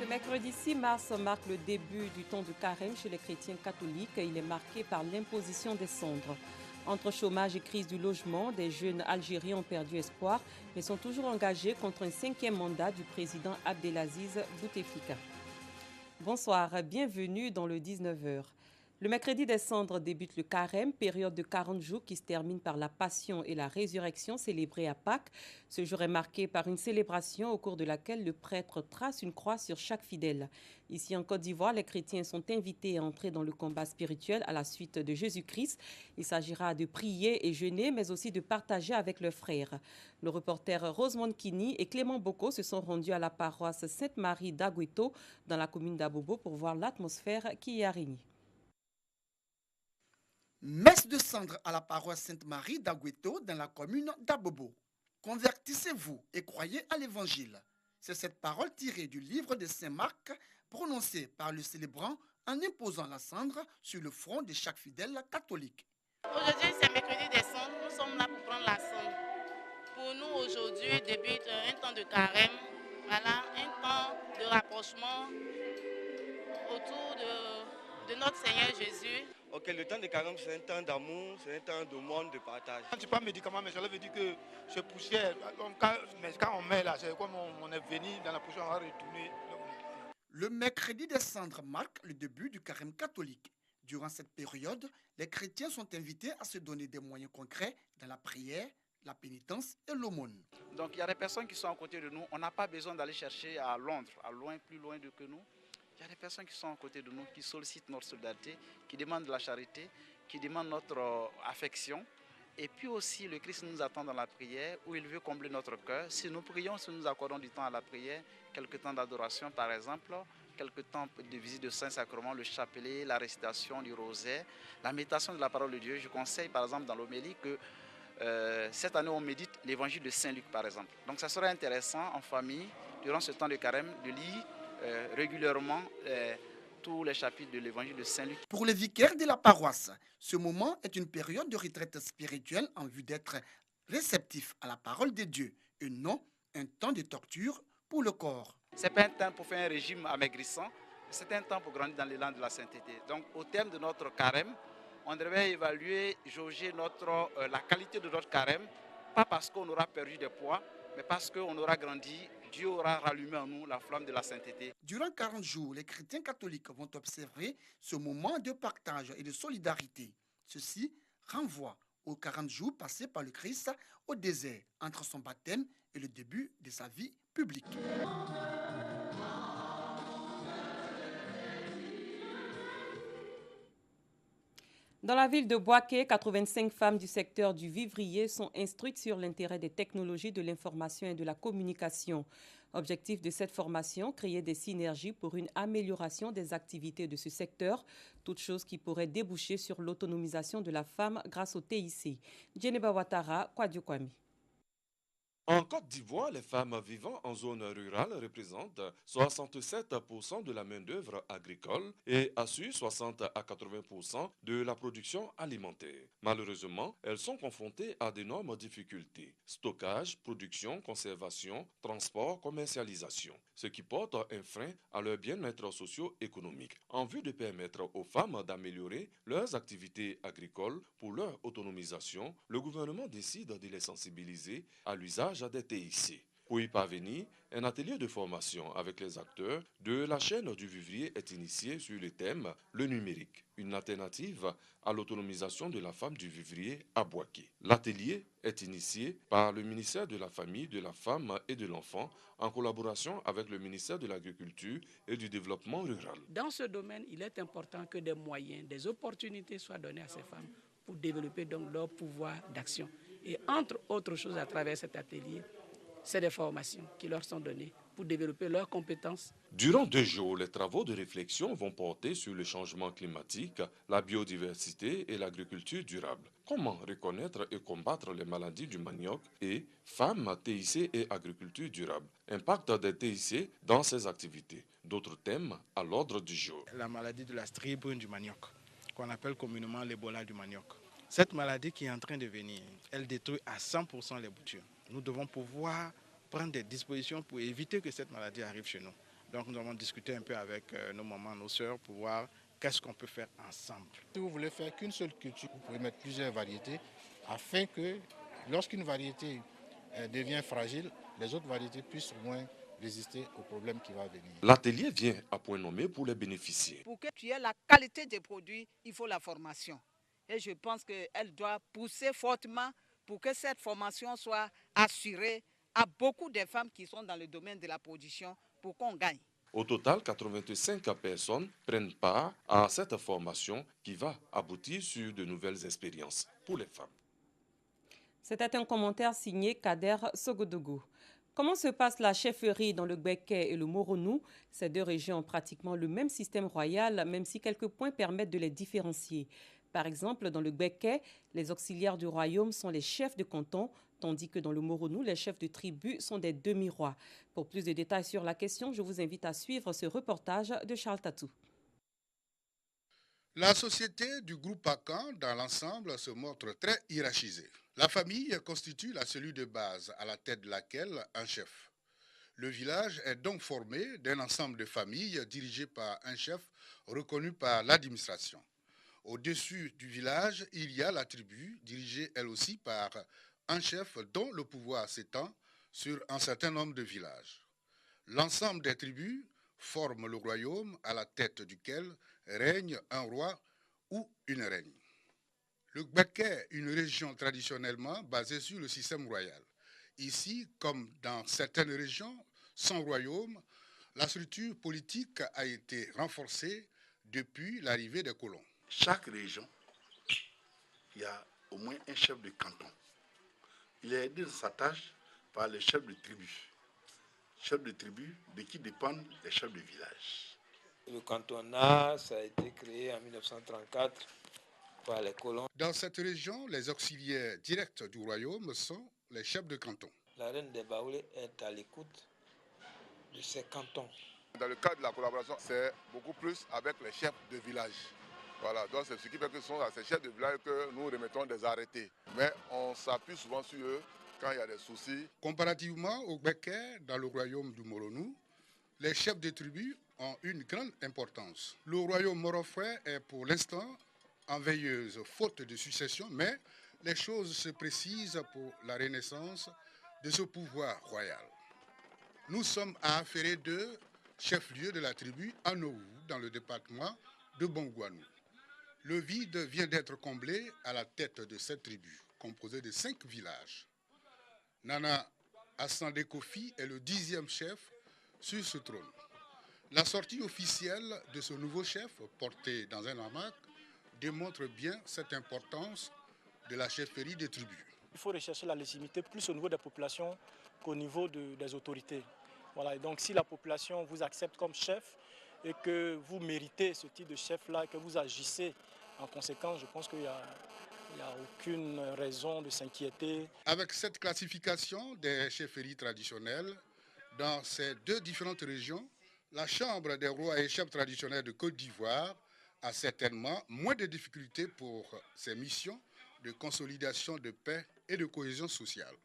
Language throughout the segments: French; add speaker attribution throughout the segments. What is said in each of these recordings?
Speaker 1: Ce mercredi 6 mars marque le début du temps de carême chez les chrétiens catholiques. Il est marqué par l'imposition des cendres. Entre chômage et crise du logement, des jeunes Algériens ont perdu espoir, mais sont toujours engagés contre un 5e mandat du président Abdelaziz Bouteflika. Bonsoir, bienvenue dans le 19h. Le mercredi des cendres débute le carême, période de 40 jours qui se termine par la passion et la résurrection célébrée à Pâques. Ce jour est marqué par une célébration au cours de laquelle le prêtre trace une croix sur chaque fidèle. Ici en Côte d'Ivoire, les chrétiens sont invités à entrer dans le combat spirituel à la suite de Jésus-Christ. Il s'agira de prier et jeûner, mais aussi de partager avec leurs frères. Le reporter Rosemond Kini et Clément Boko se sont rendus à la paroisse Sainte-Marie d'Agoueto dans la commune d'Abobo pour voir l'atmosphère qui y a régné.
Speaker 2: Messe de cendre à la paroisse Sainte-Marie d'Agoueto dans la commune d'Abobo. Convertissez-vous et croyez à l'évangile. C'est cette parole tirée du livre de Saint Marc prononcée par le célébrant en imposant la cendre sur le front de chaque fidèle catholique.
Speaker 3: Aujourd'hui, c'est mercredi des cendres. Nous sommes là pour prendre la cendre. Pour nous, aujourd'hui, débute un temps de carême. Voilà, un temps de rapprochement autour de notre Seigneur Jésus.
Speaker 4: Ok, le temps de carême, c'est un temps d'amour, c'est un temps de monde, de partage.
Speaker 5: Quand tu pas médicament, mais cela veut dire que c'est poussière. Mais quand on met là, c'est comme on est venu dans la poussière, on va retourner.
Speaker 2: Le mercredi des cendres marque le début du carême catholique. Durant cette période, les chrétiens sont invités à se donner des moyens concrets dans la prière, la pénitence et l'aumône.
Speaker 6: Donc il y a des personnes qui sont à côté de nous. On n'a pas besoin d'aller chercher à Londres, plus loin que nous. Il y a des personnes qui sont à côté de nous, qui sollicitent notre solidarité, qui demandent de la charité, qui demandent notre affection. Et puis aussi, le Christ nous attend dans la prière, où il veut combler notre cœur. Si nous prions, si nous accordons du temps à la prière, quelques temps d'adoration par exemple, quelques temps de visite de Saint-Sacrement, le chapelet, la récitation du rosaire, la méditation de la parole de Dieu. Je conseille par exemple dans l'homélie que cette année on médite l'évangile de Saint-Luc par exemple. Donc ça serait intéressant en famille, durant ce temps de carême, de lire régulièrement tous les chapitres de l'évangile de Saint-Luc.
Speaker 2: Pour les vicaires de la paroisse, ce moment est une période de retraite spirituelle en vue d'être réceptif à la parole de Dieu et non un temps de torture pour le corps.
Speaker 6: Ce n'est pas un temps pour faire un régime amaigrissant, c'est un temps pour grandir dans l'élan de la sainteté. Donc au terme de notre carême, on devrait évaluer, jauger la qualité de notre carême, pas parce qu'on aura perdu des poids, mais parce qu'on aura grandi. Dieu aura rallumé en nous la flamme de la sainteté.
Speaker 2: Durant 40 jours, les chrétiens catholiques vont observer ce moment de partage et de solidarité. Ceci renvoie aux 40 jours passés par le Christ au désert, entre son baptême et le début de sa vie publique.
Speaker 1: Dans la ville de Bouaké, 85 femmes du secteur du vivrier sont instruites sur l'intérêt des technologies de l'information et de la communication. Objectif de cette formation, créer des synergies pour une amélioration des activités de ce secteur, toute chose qui pourrait déboucher sur l'autonomisation de la femme grâce au TIC. Djeneba Ouattara, Kwadio Kwame.
Speaker 7: En Côte d'Ivoire, les femmes vivant en zone rurale représentent 67% de la main-d'œuvre agricole et assurent 60 à 80% de la production alimentaire. Malheureusement, elles sont confrontées à d'énormes difficultés: stockage, production, conservation, transport, commercialisation, ce qui porte un frein à leur bien-être socio-économique. En vue de permettre aux femmes d'améliorer leurs activités agricoles pour leur autonomisation, le gouvernement décide de les sensibiliser à l'usage des TIC. Pour y parvenir, un atelier de formation avec les acteurs de la chaîne du vivrier est initié sur le thème « Le numérique, une alternative à l'autonomisation de la femme du vivrier à Bouaké ». L'atelier est initié par le ministère de la Famille, de la Femme et de l'Enfant en collaboration avec le ministère de l'Agriculture et du Développement rural.
Speaker 8: Dans ce domaine, il est important que des moyens, des opportunités soient données à ces femmes pour développer donc leur pouvoir d'action. Et entre autres choses, à travers cet atelier, c'est des formations qui leur sont données pour développer leurs compétences.
Speaker 7: Durant 2 jours, les travaux de réflexion vont porter sur le changement climatique, la biodiversité et l'agriculture durable. Comment reconnaître et combattre les maladies du manioc et femmes, TIC et agriculture durable. Impact des TIC dans ces activités. D'autres thèmes à l'ordre du jour.
Speaker 5: La maladie de la strie brune du manioc, qu'on appelle communément l'Ebola du manioc. Cette maladie qui est en train de venir, elle détruit à 100% les boutures. Nous devons pouvoir prendre des dispositions pour éviter que cette maladie arrive chez nous. Donc nous avons discuté un peu avec nos mamans, nos sœurs pour voir qu'est-ce qu'on peut faire ensemble.
Speaker 9: Si vous voulez faire qu'une seule culture, vous pouvez mettre plusieurs variétés afin que lorsqu'une variété devient fragile, les autres variétés puissent au moins résister au problème qui va venir.
Speaker 7: L'atelier vient à point nommé pour les bénéficiaires.
Speaker 10: Pour que tu aies la qualité des produits, il faut la formation. Et je pense qu'elle doit pousser fortement pour que cette formation soit assurée à beaucoup de femmes qui sont dans le domaine de la production pour qu'on gagne.
Speaker 7: Au total, 85 personnes prennent part à cette formation qui va aboutir sur de nouvelles expériences pour les femmes.
Speaker 1: C'était un commentaire signé Kader Sogodougou. Comment se passe la chefferie dans le Gbeke et le Moronou? Ces deux régions ont pratiquement le même système royal, même si quelques points permettent de les différencier. Par exemple, dans le Gbeke, les auxiliaires du royaume sont les chefs de canton, tandis que dans le Moronou, les chefs de tribu sont des demi-rois. Pour plus de détails sur la question, je vous invite à suivre ce reportage de Charles Tatou.
Speaker 11: La société du groupe Akan, dans l'ensemble, se montre très hiérarchisée. La famille constitue la cellule de base à la tête de laquelle un chef. Le village est donc formé d'un ensemble de familles dirigées par un chef reconnu par l'administration. Au-dessus du village, il y a la tribu, dirigée elle aussi par un chef dont le pouvoir s'étend sur un certain nombre de villages. L'ensemble des tribus forme le royaume à la tête duquel règne un roi ou une reine. Le Gbeke est une région traditionnellement basée sur le système royal. Ici, comme dans certaines régions sans royaume, la structure politique a été renforcée depuis l'arrivée des colons.
Speaker 12: Chaque région, il y a au moins un chef de canton. Il est aidé dans sa tâche par les chefs de tribu. Chefs de tribu de qui dépendent les chefs de village.
Speaker 13: Le cantonat, ça a été créé en 1934 par les colons.
Speaker 11: Dans cette région, les auxiliaires directs du royaume sont les chefs de canton.
Speaker 13: La reine des Baoulés est à l'écoute de ces cantons.
Speaker 14: Dans le cadre de la collaboration, c'est beaucoup plus avec les chefs de village. Voilà, donc c'est ce qui fait que ce sont à ces chefs de village que nous remettons des arrêtés. Mais on s'appuie souvent sur eux quand il y a des soucis.
Speaker 11: Comparativement au Gbeke, dans le royaume du Moronou, les chefs de tribus ont une grande importance. Le royaume morofoué est pour l'instant en veilleuse, faute de succession, mais les choses se précisent pour la renaissance de ce pouvoir royal. Nous sommes à Aféré 2, chef-lieu de la tribu Anoou, dans le département de Bongouanou. Le vide vient d'être comblé à la tête de cette tribu, composée de 5 villages. Nana Assandé Kofi est le 10e chef sur ce trône. La sortie officielle de ce nouveau chef, porté dans un hamac, démontre bien cette importance de la chefferie des tribus.
Speaker 15: Il faut rechercher la légitimité plus au niveau des populations qu'au niveau des autorités. Voilà, et donc si la population vous accepte comme chef et que vous méritez ce type de chef-là, que vous agissez en conséquence, je pense qu'il n'y a aucune raison de s'inquiéter.
Speaker 11: Avec cette classification des chefferies traditionnelles, dans ces deux différentes régions, la Chambre des rois et chefs traditionnels de Côte d'Ivoire a certainement moins de difficultés pour ses missions de consolidation de paix et de cohésion sociale.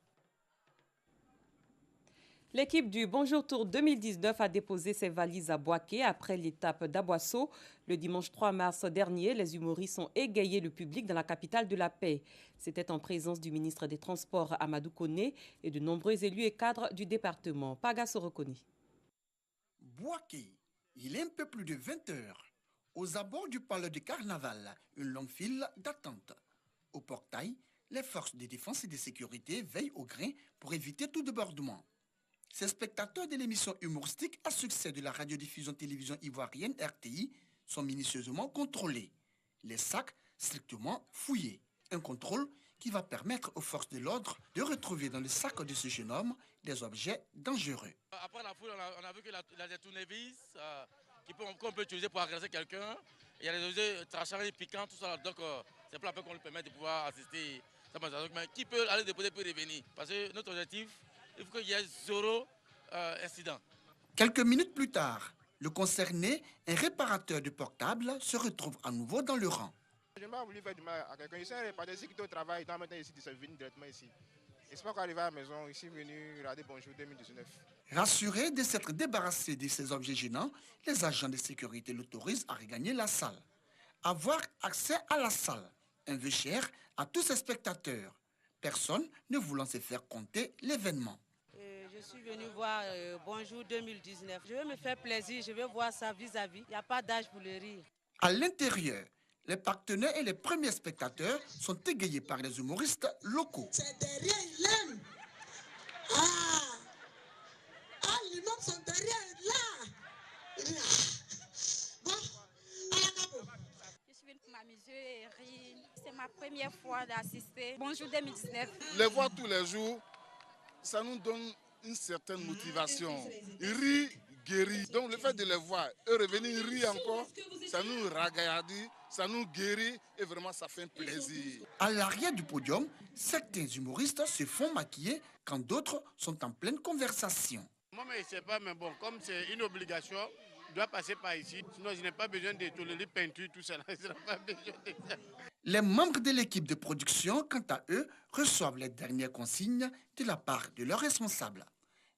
Speaker 1: L'équipe du Bonjour Tour 2019 a déposé ses valises à Boaké après l'étape d'Aboisseau. Le dimanche 3 mars dernier, les humoristes ont égayé le public dans la capitale de la paix. C'était en présence du ministre des Transports Amadou Koné et de nombreux élus et cadres du département. Pagas Sorokoni.
Speaker 2: Boaké, il est un peu plus de 20 heures. Aux abords du palais de carnaval, une longue file d'attente. Au portail, les forces de défense et de sécurité veillent au grain pour éviter tout débordement. Ces spectateurs de l'émission humoristique à succès de la radiodiffusion télévision ivoirienne RTI sont minutieusement contrôlés. Les sacs strictement fouillés. Un contrôle qui va permettre aux forces de l'ordre de retrouver dans le sac de ce jeune homme des objets dangereux.
Speaker 16: Après la foule, on a vu qu'il a des tournevis qu'on peut utiliser pour agresser quelqu'un. Il y a des objets tranchants et piquants, tout ça. Donc c'est pas la peine qu'on lui permette de pouvoir assister. Mais qui peut aller déposer peut revenir. Parce que notre objectif, il faut qu'il y ait zéro incident.
Speaker 2: Quelques minutes plus tard, le concerné, un réparateur de portable, se retrouve à nouveau dans le rang.
Speaker 17: Je n'ai pas voulu faire du mal à quelqu'un. Je sais pas ici qui est au travail, il doit maintenant ici, de se venir directement ici. J'espère qu'arriver à la maison, ici venu regarder Bonjour 2019.
Speaker 2: Rassurés de s'être débarrassés de ces objets gênants, les agents de sécurité l'autorisent à regagner la salle. Avoir accès à la salle, un vœu cher à tous ces spectateurs, personne ne voulant se faire compter l'événement.
Speaker 18: Je suis venue voir Bonjour 2019. Je vais me faire plaisir, je vais voir ça vis-à-vis. Il n'y a pas d'âge pour le rire.
Speaker 2: À l'intérieur, les partenaires et les premiers spectateurs sont égayés par les humoristes locaux.
Speaker 19: C'est derrière, il aime. Les mômes sont derrière, là. Bon, à la cabo.
Speaker 20: Je suis venue pour m'amuser et rire. C'est ma première fois d'assister. Bonjour 2019.
Speaker 12: Les voir tous les jours, ça nous donne une certaine motivation. Rire, guérit. Donc le fait de les voir, eux revenir rire encore, ça nous ragaillardit, ça nous guérit et vraiment ça fait un plaisir.
Speaker 2: À l'arrière du podium, certains humoristes se font maquiller quand d'autres sont en pleine conversation.
Speaker 21: Moi, je ne sais pas, mais bon, comme c'est une obligation, je dois passer par ici. Sinon, je n'ai pas besoin de tolérer peinture, tout ça. Je n'ai pas besoin de ça.
Speaker 2: Les membres de l'équipe de production, quant à eux, reçoivent les dernières consignes de la part de leurs responsables.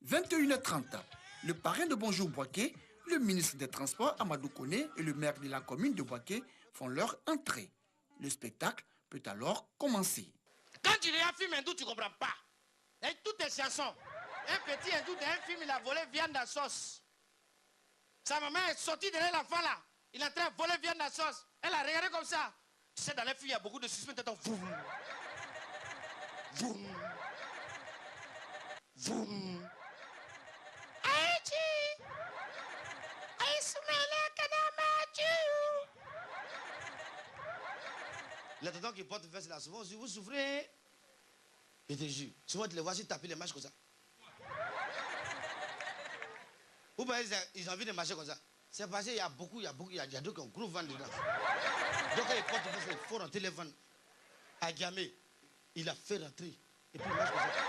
Speaker 2: 21h30, le parrain de Bonjour Boaké, le ministre des Transports Amadou Koné et le maire de la commune de Boaké font leur entrée. Le spectacle peut alors commencer.
Speaker 22: Quand tu regardes un film hindou, tu ne comprends pas. Et toutes tes chansons. Un petit hindou d'un film, il a volé viande à sauce. Sa maman est sortie derrière l'enfant là. Il est en train de voler viande à sauce. Elle a regardé comme ça. Tu sais, dans les films, il y a beaucoup de suspense. Voum. Voum. Voum. Aïchi. Aïsumele Kanamaju. Les tontons qui portent fesses là, souvent, si vous souffrez, je te jure, souvent tu les vois si taper les marches comme ça. Ou bien ils ont envie de marcher comme ça. C'est parce qu'il y a beaucoup, il y a d'autres qui ont gros vent dedans. Donc quand ils portent fesses, il faut rentrer les vents. À Gamé, il a fait rentrer. Et puis il marche comme ça.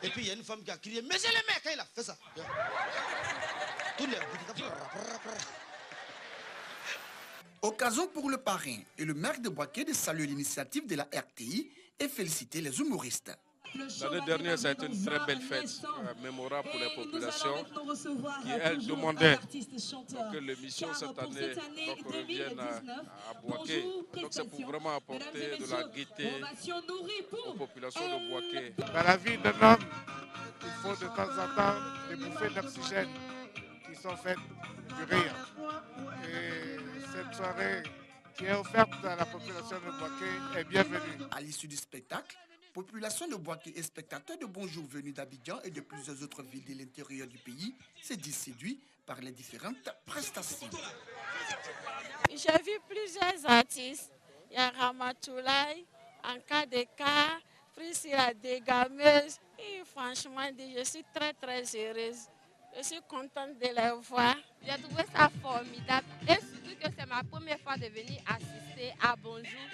Speaker 22: Et puis il y a une femme qui a crié, mais c'est le mec quand il a fait ça. Tous les boutiques.
Speaker 2: Occasion pour le parrain et le maire de Boaké de saluer l'initiative de la RTI et féliciter les humoristes.
Speaker 23: L'année dernière, ça a été une très belle fête, mémorable pour les populations qui, elles, demandaient que l'émission cette année revienne à Boaké. Donc c'est pour vraiment apporter de la gaieté aux populations de Boaké.
Speaker 17: Dans la vie d'un homme, il faut de temps en temps des bouffées d'oxygène qui sont faites du rire. Et cette soirée qui est offerte à la population de Boaké est bienvenue.
Speaker 2: À l'issue du spectacle, population de Boaké et spectateurs de Bonjour venus d'Abidjan et de plusieurs autres villes de l'intérieur du pays se disent séduits par les différentes prestations.
Speaker 24: J'ai vu plusieurs artistes. Il y a Ramatoulaye, Anka Deka, Priscilla Degameuse. Et franchement, je suis très très heureuse. Je suis contente de les voir.
Speaker 20: J'ai trouvé ça formidable et surtout que c'est ma première fois de venir assister à Bonjour.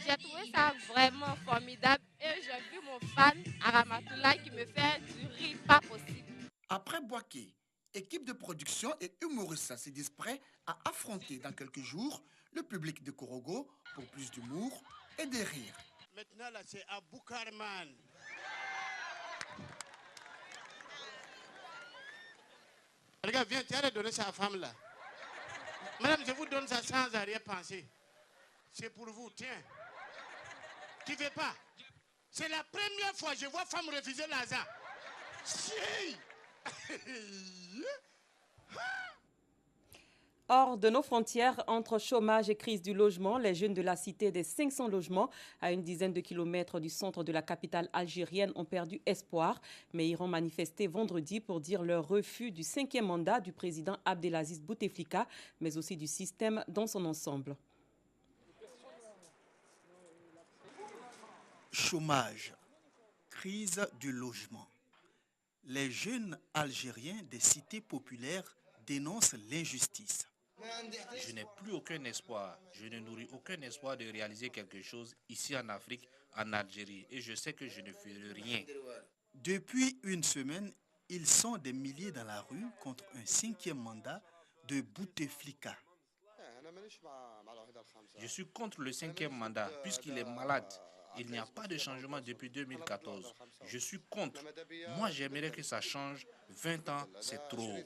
Speaker 20: J'ai trouvé ça vraiment formidable et j'ai vu mon fan Ramatoulaye qui me fait du rire pas possible.
Speaker 2: Après Boaké, équipe de production et humoristes se disent prêts à affronter dans quelques jours le public de Korogo pour plus d'humour et de rire.
Speaker 21: Maintenant là c'est à Boukarman. Regarde, viens, tu as donné ça à la femme là. Madame, je vous donne ça sans arrière-pensée. C'est pour vous, tiens. Tu ne veux pas? C'est la première fois que je vois femme refuser l'argent. Si.
Speaker 1: Hors de nos frontières, entre chômage et crise du logement, les jeunes de la cité des 500 logements, à une dizaine de kilomètres du centre de la capitale algérienne, ont perdu espoir, mais iront manifester vendredi pour dire leur refus du 5e mandat du président Abdelaziz Bouteflika, mais aussi du système dans son ensemble.
Speaker 25: Chômage, crise du logement. Les jeunes Algériens des cités populaires dénoncent l'injustice.
Speaker 26: Je n'ai plus aucun espoir. Je ne nourris aucun espoir de réaliser quelque chose ici en Afrique, en Algérie. Et je sais que je ne ferai rien.
Speaker 25: Depuis une semaine, ils sont des milliers dans la rue contre un 5e mandat de Bouteflika.
Speaker 26: Je suis contre le 5e mandat puisqu'il est malade. Il n'y a pas de changement depuis 2014. Je suis contre. Moi, j'aimerais que ça change. 20 ans, c'est trop.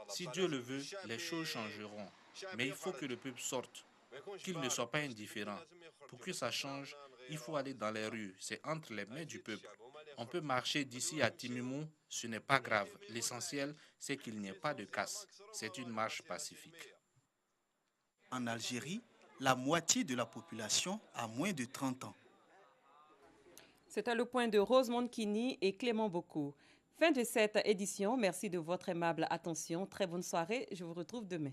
Speaker 26: Si Dieu le veut, les choses changeront. Mais il faut que le peuple sorte, qu'il ne soit pas indifférent. Pour que ça change, il faut aller dans les rues. C'est entre les mains du peuple. On peut marcher d'ici à Timimou, ce n'est pas grave. L'essentiel, c'est qu'il n'y ait pas de casse. C'est une marche pacifique.
Speaker 25: En Algérie, la moitié de la population a moins de 30 ans.
Speaker 1: C'était le point de Rosemonde Kini et Clément Bocco. Fin de cette édition. Merci de votre aimable attention. Très bonne soirée. Je vous retrouve demain.